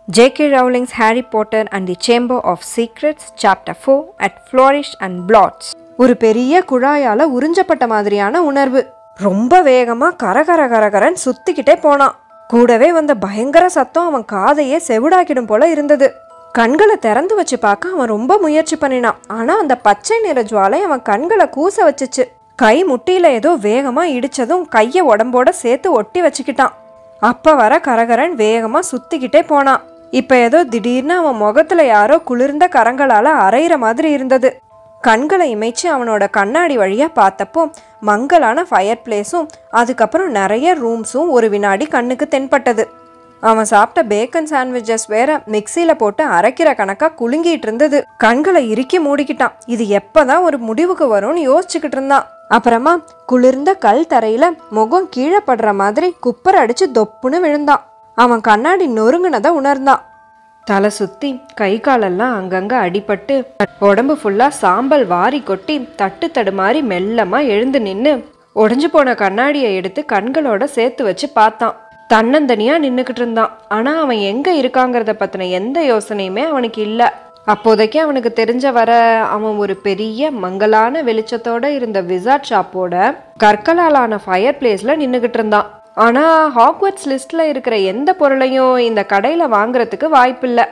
J.K. Rowling's Harry Potter and the Chamber of Secrets, Chapter 4 at Flourish and Blots. ஒரு பெரிய குழாயால உறிஞ்சப்பட்ட மாதிரியான உணர்வு. ரொம்ப வேகமா கரகரன்னு சுத்திக்கிட்டே போனான். கூடவே வந்த பயங்கர சத்தம் அவன் காதையே செவிடாக்கிடும் போல இருந்தது. கண்களை திறந்து வச்சு பார்க்க அவன் ரொம்ப முயற்சி பண்ணினான். ஆனா அந்த பச்சை நிற ஜுவாலை அவன் கண்களை கூச வச்சுச்சு. கை முட்டியில ஏதோ வேகமா இடிச்சதும் கையை உடம்போட சேர்த்து ஒட்டி வச்சுக்கிட்டான். அப்ப வர கரகரன் வேகமா சுத்திக்கிட்டே போனான். இப்ப ஏதோ திடீர்னு அவன் முகத்துல யாரோ குளிர்ந்த கரங்களால அரைகிற மாதிரி இருந்தது. கண்களை இமைச்சு அவனோட கண்ணாடி வழியா பார்த்தப்போ மங்கலான ஃபயர் பிளேஸும் அதுக்கப்புறம் நிறைய ரூம்ஸும் ஒரு வினாடி கண்ணுக்கு தென்பட்டது. அவன் சாப்பிட்ட பேக்கன் சாண்ட்விச்சஸ் வேற மிக்சியில போட்டு அரைக்கிற கணக்கா குலுங்கிட்டு இருந்தது. கண்களை இறுக்கி மூடிக்கிட்டான். இது எப்பதான் ஒரு முடிவுக்கு வரும்னு யோசிச்சுக்கிட்டு இருந்தான். அப்புறமா குளிர்ந்த கல் தரையில முகம் கீழே படுற மாதிரி குப்பர் அடிச்சு தொப்புன்னு விழுந்தான். அவன் கண்ணாடி நொறுங்குனதை உணர்ந்தான். தலை சுத்தி கை காலெல்லாம் அங்கங்க அடிபட்டு உடம்பு ஃபுல்லா சாம்பல் வாரி கொட்டி தட்டு தடுமாறி மெல்லமா எழுந்து நின்னு உடைஞ்சு போன கண்ணாடியை எடுத்து கண்களோட சேர்த்து வச்சு பார்த்தான். தன்னந்தனியா நின்னுக்கிட்டு இருந்தான். ஆனா அவன் எங்க இருக்காங்கிறத பத்தின எந்த யோசனையுமே அவனுக்கு இல்ல. அப்போதைக்கு அவனுக்கு தெரிஞ்ச வர அவன் ஒரு பெரிய மங்கலான வெளிச்சத்தோட இருந்த விசார்ட் ஷாப்போட கற்களாலான ஃபயர் பிளேஸ்ல நின்னுகிட்டு இருந்தான். ஆனா ஹாக்வர்ட்ஸ் லிஸ்ட்ல இருக்கிற எந்த பொருளையும் இந்த கடையில வாங்குறதுக்கு வாய்ப்பில்லை.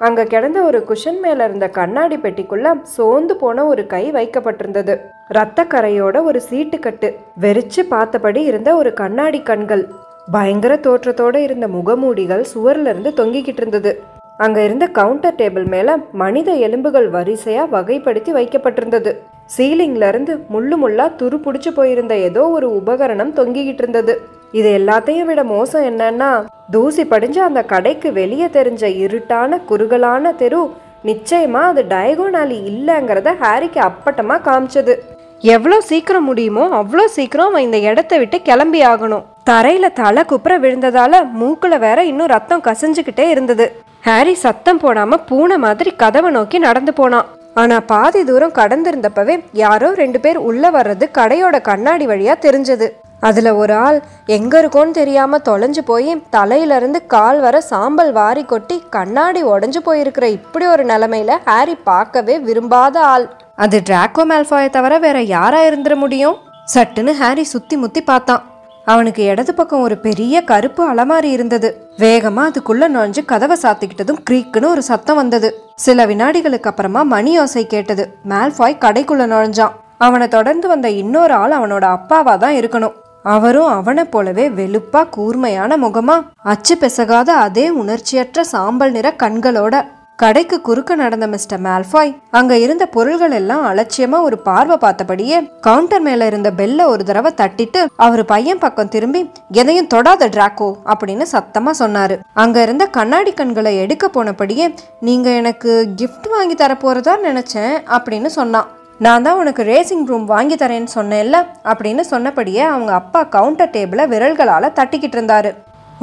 அங்க கிடந்த ஒரு குஷன் மேல இருந்த கண்ணாடி பெட்டிக்குள்ள சோர்ந்து போன ஒரு கை வைக்கப்பட்டிருந்தது. ரத்த கரையோட ஒரு சீட்டுக்கட்டு, வெறிச்சு பார்த்தபடி இருந்த ஒரு கண்ணாடி கண்கள், பயங்கர தோற்றத்தோட இருந்த முகமூடிகள் சுவர்ல இருந்து தொங்கிக்கிட்டு இருந்தது. அங்க இருந்த கவுண்டர் டேபிள் மேல மனித எலும்புகள் வரிசையா வகைப்படுத்தி வைக்கப்பட்டிருந்தது. சீலிங்ல இருந்து முள்ளா துரு புடிச்சு போயிருந்த ஏதோ ஒரு உபகரணம் தொங்கிக்கிட்டு இருந்தது. இது எல்லாத்தையும் விட மோசம் என்னன்னா, தூசி படிஞ்ச அந்த கடைக்கு வெளியே தெரிஞ்ச இருட்டான குறுகலான தெரு நிச்சயமா அது டயகோனாலி இல்லைங்கிறத ஹாரிக்கு அப்பட்டமா காமிச்சது. எவ்வளோ சீக்கிரம் முடியுமோ அவ்வளோ சீக்கிரம் அவன் இந்த இடத்த விட்டு கிளம்பி ஆகணும். தரையில தலை குப்புற விழுந்ததால மூக்குல வேற இன்னும் ரத்தம் கசிஞ்சுக்கிட்டே இருந்தது. ஹாரி சத்தம் போடாம பூனை மாதிரி கதவை நோக்கி நடந்து போனான். ஆனா பாதி தூரம் கடந்திருந்தப்பவே யாரோ 2 பேர் உள்ள வர்றது கடையோட கண்ணாடி வழியா தெரிஞ்சது. அதுல ஒரு ஆள் எங்க இருக்கோன்னு தெரியாம தொலைஞ்சு போய் தலையில இருந்து கால் வர சாம்பல் வாரி கொட்டி கண்ணாடி உடஞ்சு போயிருக்கிற இப்படி ஒரு நிலைமையில ஹாரி பார்க்கவே விரும்பாத ஆள். அது டிராக்கோ மால்ஃபாயை தவிர வேற யாரா இருந்துட முடியும்? சட்டுன்னு ஹாரி சுத்தி முத்தி பார்த்தான். அவனுக்கு இடது பக்கம் ஒரு பெரிய கருப்பு அலமாரி இருந்தது. வேகமா அதுக்குள்ள நுழைஞ்சு கதவை சாத்திக்கிட்டதும் கிரீக்குன்னு ஒரு சத்தம் வந்தது. சில வினாடிகளுக்கு அப்புறமா மணி ஓசை கேட்டது. மால்ஃபாய் கடைக்குள்ள நுழைஞ்சான். அவனை தொடர்ந்து வந்த இன்னொரு ஆள் அவனோட அப்பாவா தான் இருக்கணும். அவரும் அவனை போலவே வெளுப்பா கூர்மையான முகமா அச்சு பெசகாத அதே உணர்ச்சியற்ற சாம்பல் நிற கண்களோட. கடைக்கு குறுக்க நடந்த மிஸ்டர் மால்ஃபாய் அங்க இருந்த பொருள்கள் எல்லாம் அலட்சியமா ஒரு பார்வை பார்த்தபடியே கவுண்டர் மேல இருந்த பெல்ல ஒரு தடவை தட்டிட்டு அவரு பையன் பக்கம் திரும்பி, எதையும் தொடாத டிராக்கோ அப்படின்னு சத்தமா சொன்னாரு. அங்க இருந்த கண்ணாடி கண்களை எடுக்க போனபடியே, நீங்க எனக்கு கிஃப்ட் வாங்கி தர போறதா நினைச்சேன் அப்படின்னு சொன்னான். நான் தான் உனக்கு ரேசிங் ரூம் வாங்கி தரேன்னு சொன்னேன்ல அப்படின்னு சொன்னபடியே அவங்க அப்பா கவுண்டர் டேபிளை விரல்களால தட்டிக்கிட்டு இருந்தாரு.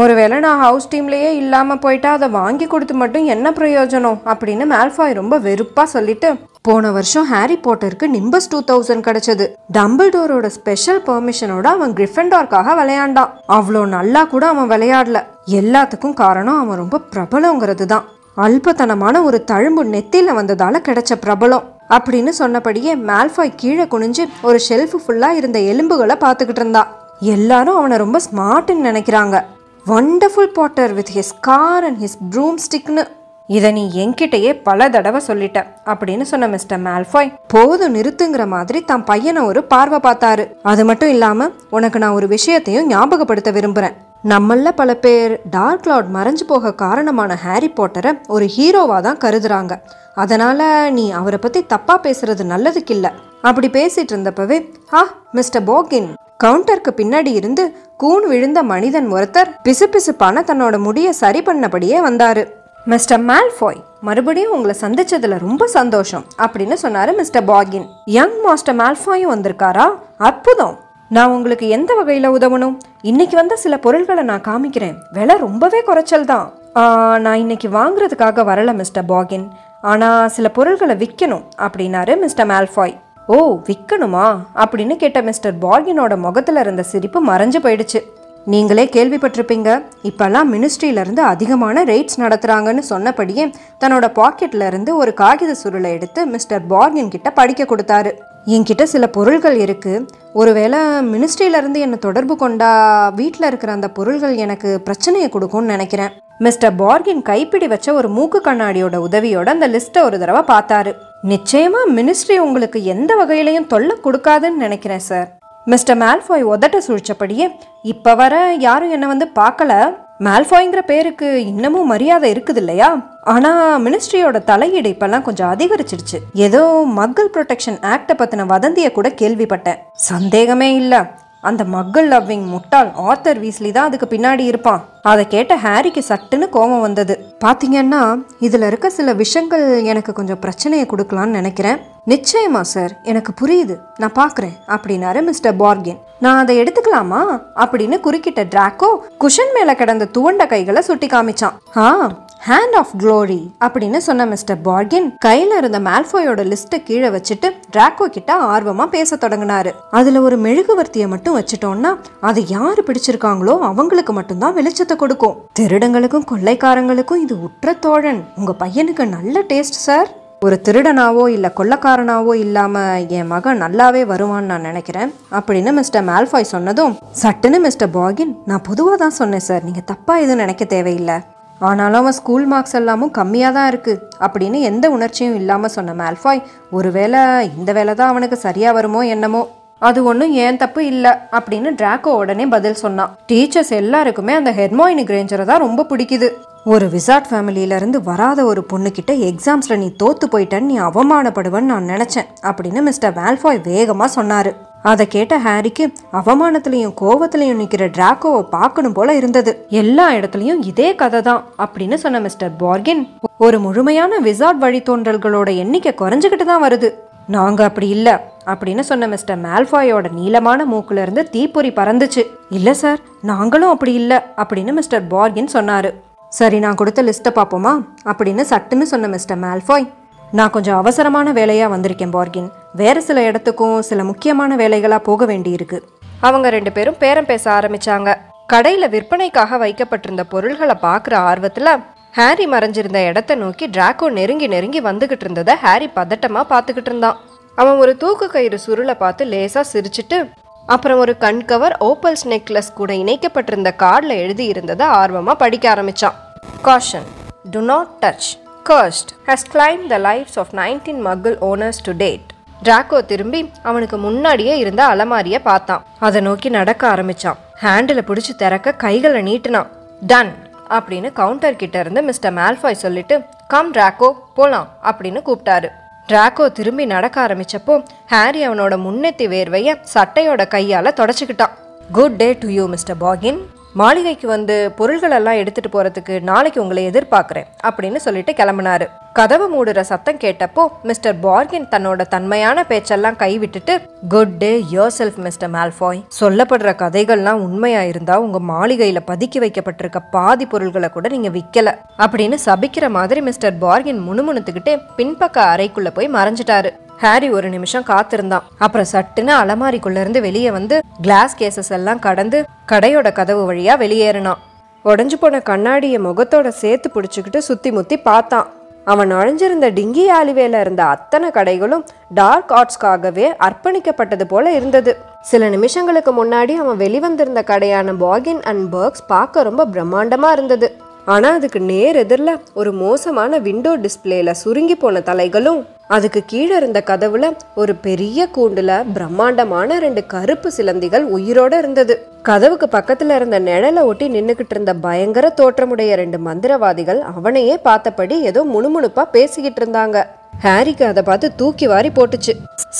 ஒருவேளை நான் ஹவுஸ் டீம்லயே இல்லாம போயிட்டா அதை வாங்கி கொடுத்து மட்டும் என்ன பிரயோஜனம் அப்படின்னு மால்ஃபாய் ரொம்ப வெறுப்பா சொல்லிட்டு, போன வருஷம் ஹாரி போட்டருக்கு நிம்பஸ் 2000 கிடைச்சது. டம்பிள்டோரோட ஸ்பெஷல் பெர்மிஷனோட அவன் கிரிஃபெண்டார்க்காக விளையாண்டான். அவ்வளோ நல்லா கூட அவன் விளையாடல. எல்லாத்துக்கும் காரணம் அவன் ரொம்ப பிரபலங்கிறது தான். அல்பத்தனமான ஒரு தழும்பு நெத்தியில வந்ததால கிடைச்ச பிரபலம் அப்படின்னு சொன்னபடியே மால்ஃபாய் கீழே குனிஞ்சு ஒரு ஷெல்ஃபு ஃபுல்லா இருந்த எலும்புகளை பார்த்துக்கிட்டு இருந்தான். எல்லாரும் அவனை ரொம்ப ஸ்மார்ட்னு நினைக்கிறாங்க. Wonderful Potter with his car and his broom ஸ்டிக்னு. இதை நீ என்கிட்டயே பல தடவை சொல்லிட்ட அப்படின்னு சொன்ன மிஸ்டர் மால்ஃபாய் போதும் நிறுத்துங்கிற மாதிரி தன் பையனை ஒரு பார்வை பார்த்தாரு. அது மட்டும் இல்லாம, உனக்கு நான் ஒரு விஷயத்தையும் ஞாபகப்படுத்த விரும்புறேன். நம்மள பல பேர் டார்க் லார்ட் மறைஞ்சு போக காரணமான ஹாரி பாட்டரை ஒரு ஹீரோவா தான் கருதுறாங்க. அதனால நீ அவரை பத்தி தப்பா பேசுறது நல்லதுக்கு இல்ல. அப்படி பேசிட்டு இருந்தப்பவே மிஸ்டர் பாகின் கவுண்டருக்கு பின்னாடி இருந்து கூன் விழுந்த மனிதன் ஒருத்தர் பிசுபிசுப்பான தன்னோட முடிய சரி பண்ணபடியே வந்தாரு. மிஸ்டர் மால்ஃபாய், மறுபடியும் உங்களை சந்திச்சதுல ரொம்ப சந்தோஷம் அப்படின்னு சொன்னாரு மிஸ்டர் பாகின். யங் மாஸ்டர் மால்ஃபாயும் வந்திருக்காரா? அற்புதம். நான் உங்களுக்கு எந்த வகையில உதவணும்? இன்னைக்கு வந்த சில பொருள்களை நான் காமிக்கிறேன். விலை ரொம்பவே குறைச்சல் தான். நான் இன்னைக்கு வாங்குறதுக்காக வரல மிஸ்டர் பாகின். ஆனா சில பொருள்களை விற்கணும் அப்படின்னாரு மிஸ்டர் மால்ஃபாய். ஓ, விற்கணுமா அப்படின்னு கேட்ட மிஸ்டர் பாகினோட முகத்துல இருந்த சிரிப்பு மறைஞ்சு போயிடுச்சு. நீங்களே கேள்விப்பட்டிருப்பீங்க, இப்பெல்லாம் மினிஸ்ட்ரியிலேருந்து அதிகமான ரெய்ட்ஸ் நடத்துகிறாங்கன்னு சொன்னபடியே தன்னோட பாக்கெட்ல இருந்து ஒரு காகித சுருளை எடுத்து மிஸ்டர் பார்கின் கிட்ட படிக்க கொடுத்தாரு. என்கிட்ட சில பொருள்கள் இருக்கு, ஒருவேளை மினிஸ்ட்ரியிலேருந்து என்னை தொடர்பு கொண்டா வீட்டில் இருக்கிற அந்த பொருள்கள் எனக்கு பிரச்சனையை கொடுக்கும்னு நினைக்கிறேன். மிஸ்டர் பார்கின் கைப்பிடி வச்ச ஒரு மூக்கு கண்ணாடியோட உதவியோட அந்த லிஸ்ட்டை ஒரு தடவை பார்த்தாரு. நிச்சயமா மினிஸ்ட்ரி உங்களுக்கு எந்த வகையிலையும் தொல்லை கொடுக்காதுன்னு நினைக்கிறேன் சார். மிஸ்டர் மால்ஃபாய் உதட்ட சுழிச்சபடியே, இப்போ வர யாரும் என்னை வந்து பார்க்கல, மால்ஃபாய்ங்கிற பேருக்கு இன்னமும் மரியாதை இருக்குது இல்லையா? ஆனால் மினிஸ்ட்ரியோட தலையீடு இப்பெல்லாம் கொஞ்சம் அதிகரிச்சிருச்சு. ஏதோ மக்கள் ப்ரொடெக்ஷன் ஆக்டை பற்றின வதந்தியை கூட கேள்விப்பட்டேன். சந்தேகமே இல்லை, அந்த மக்கள் லவ்விங் முட்டாள் ஆர்தர் வீஸ்லி தான் அதுக்கு பின்னாடி இருப்பான். அதை கேட்ட ஹாரிக்கு சட்டுன்னு கோபம் வந்தது. பார்த்தீங்கன்னா இதில் இருக்க சில விஷயங்கள் எனக்கு கொஞ்சம் பிரச்சனையை கொடுக்கலான்னு நினைக்கிறேன். நிச்சயமா சார், எனக்கு புரியுது, நான் பார்க்குறேன் அப்படின்னாரு மிஸ்டர் பார்கின். நான் அதை எடுத்துக்கலாமா அப்படின்னு குறுக்கிட்ட டிராக்கோ குஷன் மேலே கிடந்த துவண்ட கைகளை சுட்டி காமிச்சான். ஹேண்ட் ஆஃப் க்ளோரி அப்படின்னு சொன்ன மிஸ்டர் பார்கின் கையில இருந்த மால்ஃபாயோட லிஸ்ட்டை கீழே வச்சுட்டு டிராக்கோ கிட்ட ஆர்வமா பேச தொடங்கினாரு. அதுல ஒரு மெழுகுவர்த்தியை மட்டும் வச்சுட்டோம்னா அது யாரு பிடிச்சிருக்காங்களோ அவங்களுக்கு மட்டும்தான் வெளிச்சத்தை கொடுக்கும். திருடங்களுக்கும் கொள்ளைக்காரங்களுக்கும் இது உற்ற தோழன். உங்க பையனுக்கு நல்ல டேஸ்ட் சார். ஒரு திருடனாவோ இல்லை கொள்ளக்காரனாவோ இல்லாமல் என் மகன் நல்லாவே வருவான்னு நான் நினைக்கிறேன் அப்படின்னு மிஸ்டர் மால்ஃபாய் சொன்னதும் சட்டுன்னு மிஸ்டர் பார்கின், நான் பொதுவாக தான் சொன்னேன் சார், நீங்கள் தப்பாக எதுவும் நினைக்க தேவையில்லை. ஆனாலும் அவன் ஸ்கூல் மார்க்ஸ் எல்லாமும் கம்மியாக தான் இருக்குது அப்படின்னு எந்த உணர்ச்சியும் இல்லாமல் சொன்ன மால்ஃபாய், ஒருவேளை இந்த வேலை தான் அவனுக்கு சரியாக வருமோ என்னமோ, அது ஒன்றும் ஏன் தப்பு இல்லை அப்படின்னு டிராக்கோ உடனே பதில் சொன்னான். டீச்சர்ஸ் எல்லாருக்குமே அந்த ஹெர்மாயினி கிரேஞ்சரை தான் ரொம்ப பிடிக்குது. ஒரு விசார்ட் ஃபேமிலியிலேருந்து வராத ஒரு பொண்ணுக்கிட்ட எக்ஸாம்ஸில் நீ தோற்று போயிட்டேன்னு நீ அவமானப்படுவேன்னு நான் நினச்சேன் அப்படின்னு மிஸ்டர் மால்ஃபாய் வேகமாக சொன்னார். அதை கேட்ட ஹாரிக்கு அவமானத்திலையும் கோவத்திலையும் நிற்கிற டிராக்கோவை பார்க்கணும் போல இருந்தது. எல்லா இடத்துலையும் இதே கதை தான் அப்படின்னு சொன்ன மிஸ்டர் பார்கின், ஒரு முழுமையான விசார்ட் வழித்தோன்றல்களோட எண்ணிக்கை குறைஞ்சிக்கிட்டு தான் வருது. நாங்கள் அப்படி இல்லை அப்படின்னு சொன்ன மிஸ்டர் மால்ஃபாயோட நீளமான மூக்குல இருந்து தீப்பொறி பறந்துச்சு. இல்லை சார், நாங்களும் அப்படி இல்லை அப்படின்னு மிஸ்டர் பார்கின் சொன்னார். சரி, நான் கொடுத்த லிஸ்ட்டை பார்ப்போமா அப்படின்னு சட்டுன்னு சொன்ன மிஸ்டர் மால்ஃபாய், நான் கொஞ்சம் அவசரமான வேலையாக வந்திருக்கேன் பார்கின், வேறு சில இடத்துக்கும் சில முக்கியமான வேலைகளாக போக வேண்டியிருக்கு. அவங்க 2 பேரும் பேரம் பேச ஆரம்பிச்சாங்க. கடையில் விற்பனைக்காக வைக்கப்பட்டிருந்த பொருள்களை பார்க்குற ஆர்வத்தில் ஹாரி மறைஞ்சிருந்த இடத்த நோக்கி டிராக்கோ நெருங்கி நெருங்கி வந்துகிட்டு இருந்ததை ஹாரி பதட்டமாக பார்த்துக்கிட்டு இருந்தான். அவன் ஒரு தூக்கு கயிறு சுருளை பார்த்து லேசாக சிரிச்சிட்டு அப்புறம் ஒரு கண் கவர் ஓப்பல்ஸ் நெக்லஸ் கூட இணைக்கப்பட்டிருந்த கார்டில் எழுதி இருந்ததை ஆர்வமாக படிக்க ஆரம்பித்தான். Caution, do not touch. Cursed has claimed the lives of 19 muggle owners to date. Draco திரும்பி அவனுக்கு முன்னாடியே இருந்த அலமாரியை பார்த்தான். அதை நோக்கி நடக்க ஆரம்பிச்சான். ஹேண்டில் பிடிச்சி திறக்க கைகளை நீட்டினான். டன் அப்படின்னு கவுண்டர் கிட்ட இருந்து மிஸ்டர் மால்ஃபாய் சொல்லிட்டு, கம் டிராக்கோ போலாம் அப்படின்னு கூப்பிட்டாரு. டிராக்கோ திரும்பி நடக்க ஆரம்பிச்சப்போ ஹாரி அவனோட முன்னெத்தி வேர்வைய சட்டையோட கையால தொடச்சிக்கிட்டான். Good day to you mister Parkin. மாளிகைக்கு வந்து பொருள்கள் எல்லாம் எடுத்துட்டு போறதுக்கு நாளைக்கு உங்களை எதிர்பார்க்கிறேன் அப்படின்னு சொல்லிட்டு கிளம்பினாரு. கதவு மூடுற சத்தம் கேட்டப்போ மிஸ்டர் பார்கின் தன்னோட தன்மையான பேச்செல்லாம் கைவிட்டுட்டு, good day yourself mister Malfoy. சொல்லப்படுற கதைகள்லாம் உண்மையா இருந்தா உங்க மாளிகையில பதுக்கி வைக்கப்பட்டிருக்க பாதி பொருள்களை கூட நீங்க விற்கல அப்படின்னு சபிக்கிற மாதிரி மிஸ்டர் பார்கின் முணுமுணுத்துக்கிட்டே பின்பக்க அறைக்குள்ள போய் மறைஞ்சிட்டாரு. ஹாரி ஒரு நிமிஷம் காத்திருந்தான். அப்புறம் சட்டுன்னு அலமாரிக்குள்ள இருந்து வெளியே வந்து கிளாஸ் கேசஸ் எல்லாம் கடந்து கடையோட கதவு வழியா வெளியேறினான். உடஞ்சு போன கண்ணாடியை முகத்தோட சேர்த்து பிடிச்சிக்கிட்டு சுத்தி முத்தி பார்த்தான். அவன் நுழைஞ்சிருந்த டிங்கி ஆலிவேல இருந்த அத்தனை கடைகளும் டார்க் ஆர்ட்ஸ்க்காகவே அர்ப்பணிக்கப்பட்டது போல இருந்தது. சில நிமிஷங்களுக்கு முன்னாடி அவன் வெளிவந்திருந்த கடையான பார்கின் அண்ட் பர்க்ஸ் பார்க்க ரொம்ப பிரம்மாண்டமா இருந்தது. ஆனா அதுக்கு நேர் எதிரில் ஒரு மோசமான விண்டோ டிஸ்பிளேல சுருங்கி போன தலைகளும், அதுக்கு கீழே இருந்த கதவுல ஒரு பெரிய கூண்டுல பிரம்மாண்டமான 2 கருப்பு சிலந்திகள் உயிரோட இருந்தது. கதவுக்கு பக்கத்துல இருந்த நிழலை ஒட்டி நின்னுகிட்டு இருந்த பயங்கர தோற்றமுடைய 2 மந்திரவாதிகள் அவனையே பார்த்தபடி ஏதோ முணுமுணுப்பா பேசிக்கிட்டு இருந்தாங்க. ஹாரிக்கு அதை பார்த்து தூக்கி வாரி போட்டுச்சு.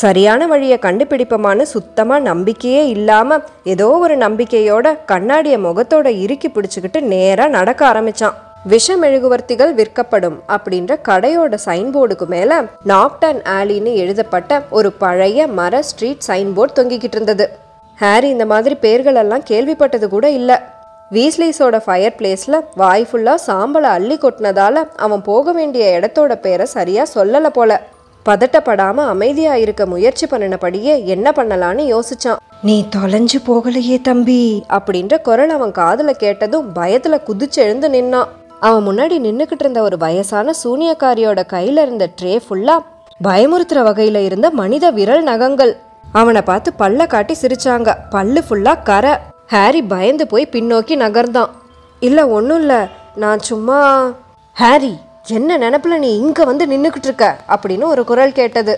சரியான வழியை கண்டுபிடிப்பமான சுத்தமா நம்பிக்கையே இல்லாம ஏதோ ஒரு நம்பிக்கையோட கண்ணாடிய முகத்தோட இறுக்கி பிடிச்சுக்கிட்டு நேரா நடக்க ஆரம்பிச்சான். விஷ மெழுகுவர்த்திகள் விற்கப்படும் அப்படின்ற கடையோட சைன்போர்டுக்கு மேல நாக்டன் ஆலின்னு எழுதப்பட்ட ஒரு பழைய மர ஸ்ட்ரீட் சைன்போர்டு தொங்கிக்கிட்டு இருந்தது. ஹாரி இந்த மாதிரி பேர்கள் எல்லாம் கேள்விப்பட்டது கூட இல்லை. வீஸ்லிஸோட ஃபயர் பிளேஸ்ல வாய் ஃபுல்லா சாம்பலை அள்ளி கொட்டினதால அவன் போக வேண்டிய இடத்தோட பேரை சரியா சொல்லல போல. பதட்டப்படாம அமைதியா இருக்க முயற்சி பண்ணினபடியே என்ன பண்ணலான்னு யோசிச்சான். நீ தொலைஞ்சு போகலையே தம்பி அப்படின்ற குரல் அவன் காதுல கேட்டதும் பயத்துல குதிச்சு எழுந்து நின்னான். அவன் முன்னாடி நின்னுக்கிட்டு இருந்த ஒரு வயசான சூனியக்காரியோட கையில இருந்த ட்ரே ஃபுல்லா பயமுறுத்துற வகையில இருந்த மனித விரல் நகங்கள். அவனை பார்த்து பல்ல காட்டி சிரிச்சாங்க. பல்லு ஃபுல்லா கரை. ஹாரி பயந்து போய் பின்னோக்கி நகர்ந்தான். இல்ல ஒன்றும் இல்லை, நான் சும்மா. ஹாரி, என்ன நினப்புல நீ இங்க வந்து நின்னுக்கிட்டு இருக்க அப்படின்னு ஒரு குரல் கேட்டது.